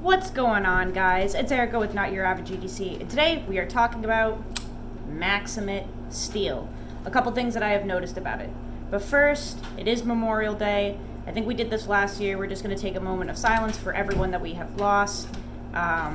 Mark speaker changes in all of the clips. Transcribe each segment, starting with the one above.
Speaker 1: What's going on, guys? It's Erica with Not Your Average GDC, and today we are talking about Maxamet Steel. A couple things that I have noticed about it. But first, it is Memorial Day. I think we did this last year. We're just going to take a moment of silence for everyone that we have lost. A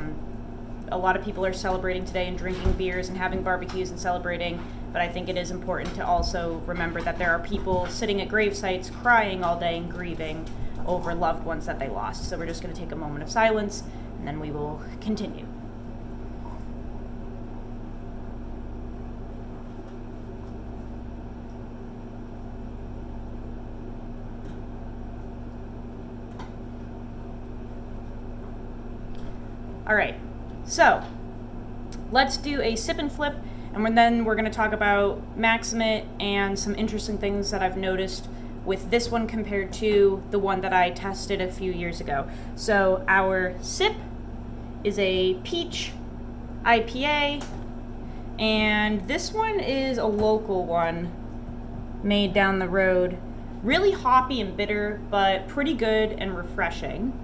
Speaker 1: lot of people are celebrating today and drinking beers and having barbecues and celebrating, but I think it is important to also remember that there are people sitting at grave sites crying all day and grieving over loved ones that they lost. So we're just going to take a moment of silence, and then we will continue. All right, so let's do a sip and flip, and then we're going to talk about Maxamet and some interesting things that I've noticed with this one compared to the one that I tested a few years ago. So our sip is a peach IPA, and this one is a local one made down the road. Really hoppy and bitter, but pretty good and refreshing.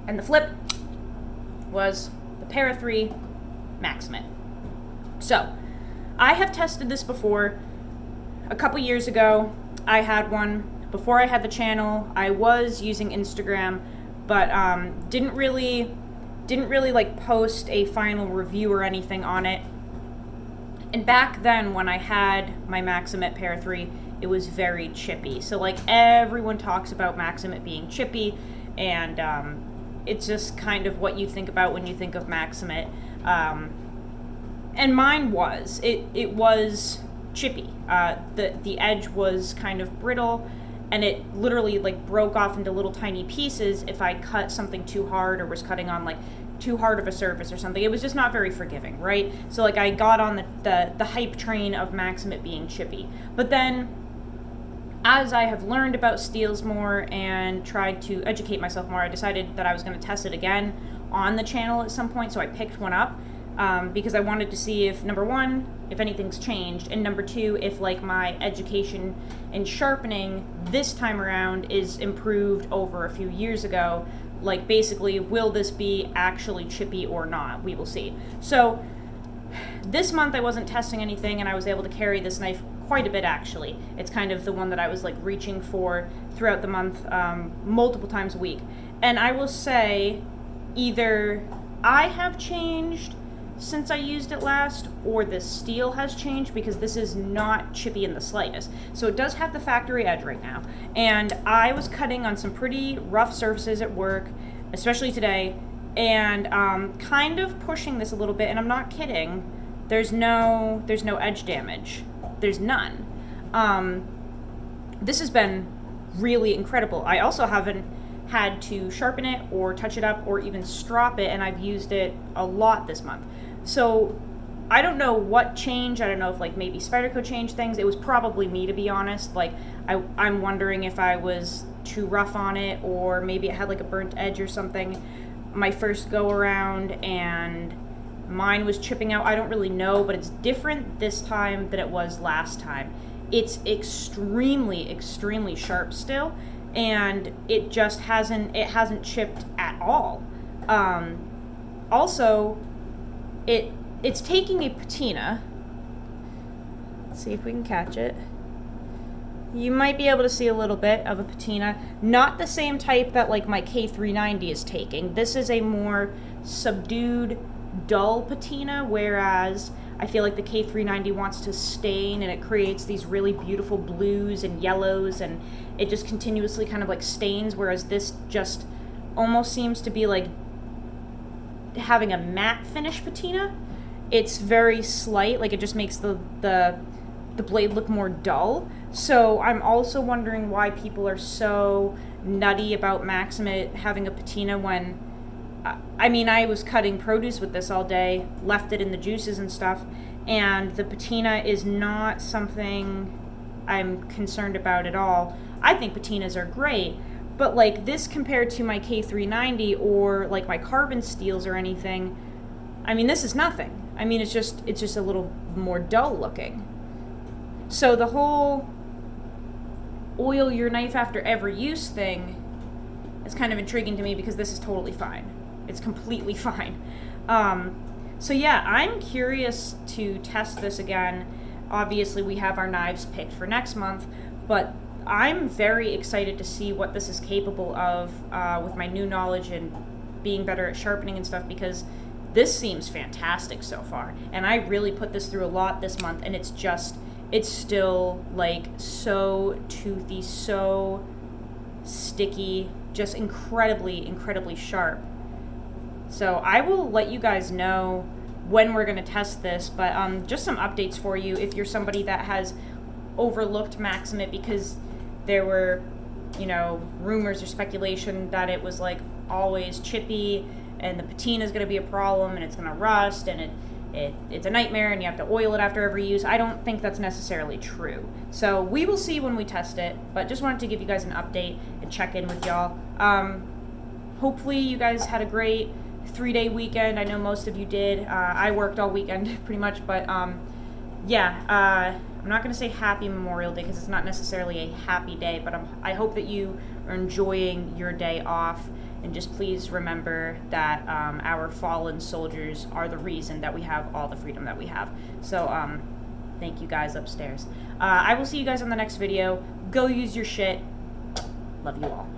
Speaker 1: And the flip was the Para 3 Maxamet. So, I have tested this before. A couple years ago, I had one. Before I had the channel, I was using Instagram, but didn't really like post a final review or anything on it. And back then, when I had my Maxamet Para 3, it was very chippy. So like everyone talks about Maxamet being chippy, and it's just kind of what you think about when you think of Maxamet. And mine was. It was chippy. The edge was kind of brittle, and it literally like broke off into little tiny pieces if I cut something too hard or was cutting on like too hard of a surface or something. It was just not very forgiving, right? So like I got on the hype train of Maxamet being chippy. But then as I have learned about steels more and tried to educate myself more, I decided that I was going to test it again on the channel at some point. So I picked one up because I wanted to see if, number one, if anything's changed, and number two, if like my education in sharpening this time around is improved over a few years ago. Like basically, will this be actually chippy or not? We will see. So this month I wasn't testing anything, and I was able to carry this knife quite a bit, actually. It's kind of the one that I was like reaching for throughout the month, multiple times a week. And I will say, either I have changed since I used it last, or the steel has changed, because this is not chippy in the slightest. So it does have the factory edge right now. And I was cutting on some pretty rough surfaces at work, especially today, and kind of pushing this a little bit, and I'm not kidding. There's no edge damage. There's none. This has been really incredible. I also haven't had to sharpen it or touch it up or even strop it, and I've used it a lot this month. So I don't know what changed. I don't know if like maybe Spyderco changed things. It was probably me, to be honest. Like I'm wondering if I was too rough on it, or maybe it had like a burnt edge or something my first go around, and mine was chipping out. I don't really know, but it's different this time than it was last time. It's extremely, extremely sharp still, and it just hasn't chipped at all. Also, it's taking a patina. Let's see if we can catch it. You might be able to see a little bit of a patina. Not the same type that like my K390 is taking. This is a more subdued, dull patina, whereas I feel like the K390 wants to stain, and it creates these really beautiful blues and yellows, and it just continuously kind of like stains, whereas this just almost seems to be like having a matte finish patina. It's very slight, like it just makes the blade look more dull. So I'm also wondering why people are so nutty about Maxamet having a patina when, I mean, I was cutting produce with this all day, left it in the juices and stuff, and the patina is not something I'm concerned about at all. I think patinas are great, but like this compared to my K390 or like my carbon steels or anything, I mean, this is nothing. I mean, it's just a little more dull looking. So the whole oil your knife after every use thing is kind of intriguing to me because this is totally fine. It's completely fine. So yeah, I'm curious to test this again. Obviously, we have our knives picked for next month, but I'm very excited to see what this is capable of with my new knowledge and being better at sharpening and stuff, because this seems fantastic so far. And I really put this through a lot this month, and it's still like so toothy, so sticky, just incredibly, incredibly sharp. So I will let you guys know when we're going to test this, but just some updates for you if you're somebody that has overlooked Maxamet because there were, rumors or speculation that it was like always chippy and the patina is going to be a problem and it's going to rust and it's a nightmare and you have to oil it after every use. I don't think that's necessarily true. So we will see when we test it, but just wanted to give you guys an update and check in with y'all. Hopefully you guys had a great 3-day weekend. I know most of you did. I worked all weekend pretty much, but yeah, I'm not going to say happy Memorial Day because it's not necessarily a happy day, but I hope that you are enjoying your day off, and just please remember that our fallen soldiers are the reason that we have all the freedom that we have. So thank you guys upstairs. I will see you guys on the next video. Go use your shit. Love you all.